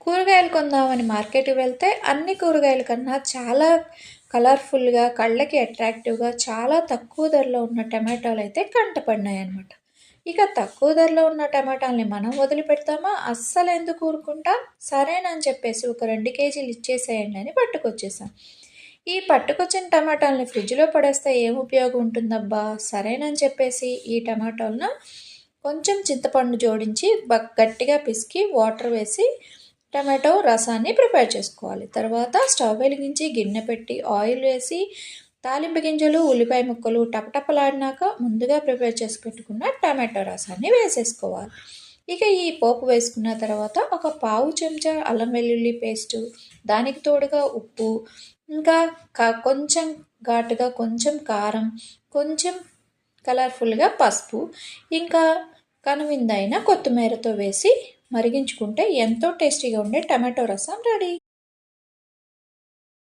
కూరగాయలు కొందామని మార్కెట్‌కి వెళ్తే అన్ని కూరగాయల కన్నా చాలా కలర్‌ఫుల్‌గా, కళ్ళకి అట్రాక్టివ్‌గా చాలా తక్కువ ధరలో ఉన్న టమాటాలైతే కంటపడినాయన్నమాట. ఇక తక్కువ ధరలో ఉన్న టమాటాల్ని మనం వదిలిపెడతామా? అస్సలెందుకు ఊరుకుంటాం. సరేనని చెప్పేసి ఒక 2 కేజీలు ఇచ్చేసేయండి అని పట్టుకొచ్చేసాం. ఈ పట్టుకొచ్చిన టమాటాల్ని ఫ్రిడ్జ్‌లో పడేస్తే ఏం ఉపయోగం ఉంటుందబ్బా! సరేనని చెప్పేసి ఈ టమాటాలను కొంచెం చింతపండు జోడించి గట్టిగా పిసికి వాటర్ వేసి టమాటో రసాన్ని ప్రిపేర్ చేసుకోవాలి. తర్వాత స్టవ్ వెలిగించి గిన్నె పెట్టి ఆయిల్ వేసి తాలింపు గింజలు, ఉల్లిపాయ ముక్కలు టపటపలాడినాక ముందుగా ప్రిపేర్ చేసి పెట్టుకున్న టమాటో రసాన్ని వేసేసుకోవాలి. ఇక ఈ పోపు వేసుకున్న తర్వాత ఒక పావు చెంచా అల్లం వెల్లుల్లి పేస్టు, దానికి తోడుగా ఉప్పు, ఇంకా కొంచెం ఘాటుగా కొంచెం కారం, కొంచెం కలర్ఫుల్గా పసుపు, ఇంకా కనువిందైన కొత్తిమీరతో వేసి మరిగించుకుంటే ఎంతో టేస్టీగా ఉండే టమాటో రసం రెడీ.